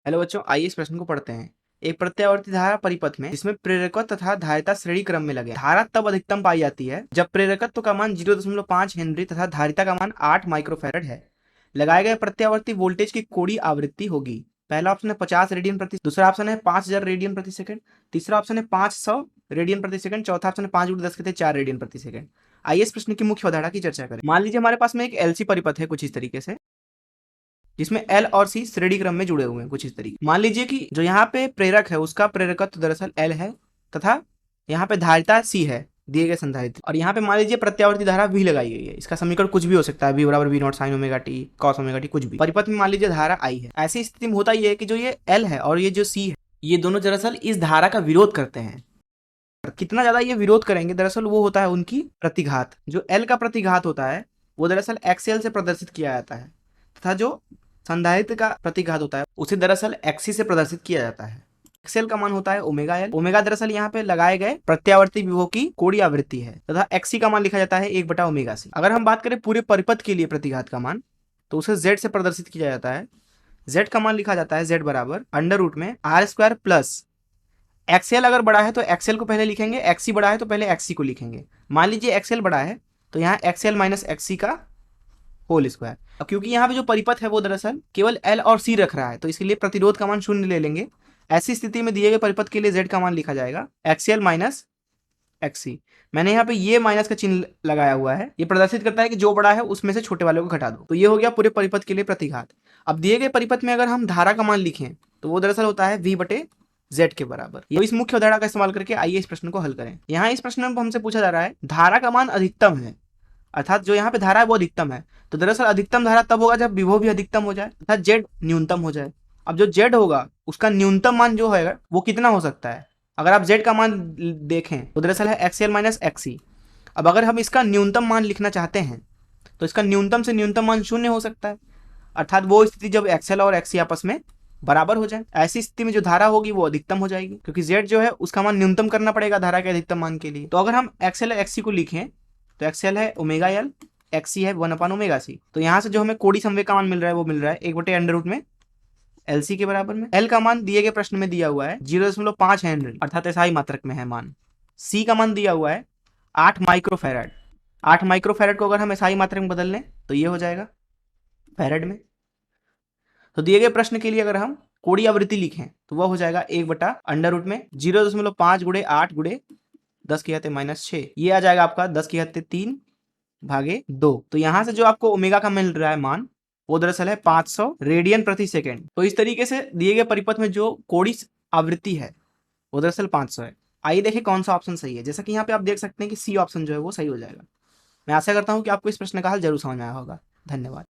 Hello बच्चों, आइए इस प्रश्न को पढ़ते हैं। एक प्रत्यावर्ती धारा परिपथ में जिसमें प्रेरकत्व तथा धारिता श्रेणी क्रम में लगे, धारा तब अधिकतम पाई जाती है जब प्रेरकत्व का मान 0.5 हेनरी तथा धारिता का मान 8 माइक्रोफैरड है। लगाए गए प्रत्यावर्ती वोल्टेज की कोणीय आवृत्ति होगी। पहला ऑप्शन है 50 रेडियन प्रति, दूसरा ऑप्शन है 5000 रेडियन प्रति सेकंड, तीसरा ऑप्शन है 500 रेडियन प्रति सेकंड, चौथा ऑप्शन है 5 × 10 के 4 रेडियन प्रति सेकंड। आइए इस प्रश्न की मुख्य अवधारणा की चर्चा करें। मान लीजिए हमारे पास में एक एलसी परिपथ है कुछ इस तरीके से, जिसमें एल और सी श्रेणी क्रम में जुड़े हुए हैं कुछ इस तरीके। मान लीजिए कि जो यहाँ पे प्रेरक है उसका प्रेरकत्व दरअसल एल है तथा यहाँ पे धारिता सी है दिए गए संधारित्र, और यहाँ पे मान लीजिए प्रत्यावर्ती धारा वी लगाई गई है। इसका समीकरण कुछ भी हो सकता है, वी बराबर V naught sine omega T cos omega T, कुछ भी। परिपथ में मान लीजिए धारा आई है। ऐसी स्थिति में होता यह है कि जो ये एल है और ये जो सी है, ये दोनों दरअसल इस धारा का विरोध करते हैं। कितना ज्यादा ये विरोध करेंगे, दरअसल वो होता है उनकी प्रतिघात। जो एल का प्रतिघात होता है वो दरअसल एक्सएल से प्रदर्शित किया जाता है, तथा जो संधारित्र का प्रतिघात होता है उसे दरअसल एक्सी से प्रदर्शित किया जाता है। एक्सएल का मान होता है ओमेगा एल। ओमेगा दरअसल यहाँ पे लगाए गए प्रत्यावर्ती विभव की कोणीय आवृत्ति है, तथा एक्सी का मान लिखा जाता है 1/ओमेगा सी। अगर हम बात करें पूरे परिपथ के लिए प्रतिघात का मान, तो उसे जेड से प्रदर्शित किया जाता है। जेड का मान लिखा जाता है जेड बराबर √r² प्लस एक्सएल। अगर बड़ा है तो एक्सएल को पहले लिखेंगे, एक्सी बड़ा है तो पहले एक्सी को लिखेंगे। मान लीजिए एक्सएल बड़ा है तो यहाँ एक्सएल माइनस एक्सी का होल स्क्वायर। अब क्योंकि यहाँ पे जो परिपथ है वो दरअसल केवल एल और सी रख रहा है, तो इसके लिए प्रतिरोध का मान 0 ले लेंगे। ऐसी स्थिति में दिए गए परिपथ के लिए जेड का मान लिखा जाएगा एक्सएल माइनस एक्सी। मैंने यहाँ पे ये माइनस का चिन्ह लगाया हुआ है, ये प्रदर्शित करता है कि जो बड़ा है उसमें से छोटे वाले को घटा दो। तो ये हो गया पूरे परिपथ के लिए प्रतिघात। अब दिए गए परिपथ में अगर हम धारा का मान लिखें तो वो दरअसल होता है V/Z के बराबर। ये इस मुख्य अवधारणा का इस्तेमाल करके आइए इस प्रश्न को हल करें। यहाँ इस प्रश्न में हमसे पूछा जा रहा है धारा का मान अधिकतम है, अर्थात जो यहाँ पे धारा है वो अधिकतम है। तो दरअसल अधिकतम धारा तब होगा जब विभव भी अधिकतम हो जाए तथा जेड न्यूनतम हो जाए। अब जो जेड होगा उसका न्यूनतम मान जो है वो कितना हो सकता है। अगर आप जेड का मान देखें तो दरअसल है एक्सएल माइनस एक्सी। अब अगर हम इसका न्यूनतम मान लिखना चाहते हैं तो इसका न्यूनतम से न्यूनतम मान 0 हो सकता है, अर्थात वो स्थिति जब एक्सएल और एक्सी आपस में बराबर हो जाए। ऐसी स्थिति में जो धारा होगी वो अधिकतम हो जाएगी, क्योंकि जेड जो है उसका मान न्यूनतम करना पड़ेगा धारा के अधिकतम मान के लिए। तो अगर हम एक्सएल और एक्सी को लिखें तो एक्सएल है ओमेगा एल, एक्सी है 1/ओमेगा सी। तो यहाँ से जो हमें कोणीय संवेग का मान मिल रहा है वो मिल रहा है 1/√में में एलसी के बराबर में। एल का मान दिए गए प्रश्न में दिया हुआ है 0.5 हेनरी, अर्थात एसआई मात्रक में है मान। सी का मान दिया हुआ है 8 माइक्रोफैरड। 8 माइक्रोफैरड को अगर हम एसआई मात्रक में बदल लें तो ये हो जाएगा फैरड में। तो दिए गए प्रश्न के लिए अगर हम कोणीय आवृत्ति लिखें तो वह हो जाएगा 1/√में 0.5 × 8 × 10⁻⁻6। ये आ जाएगा आपका 10⁻³ तो यहाँ से जो आपको ओमेगा का मिल रहा है मान वो दरअसल है 500 रेडियन प्रति सेकेंड। तो इस तरीके से दिए गए परिपथ में जो कोणीय आवृत्ति है वो दरअसल 500 है। आइए देखें कौन सा ऑप्शन सही है। जैसा कि यहाँ पे आप देख सकते हैं कि सी ऑप्शन जो है वो सही हो जाएगा। मैं आशा करता हूँ कि आपको इस प्रश्न का हल जरूर समझ में आया होगा। धन्यवाद।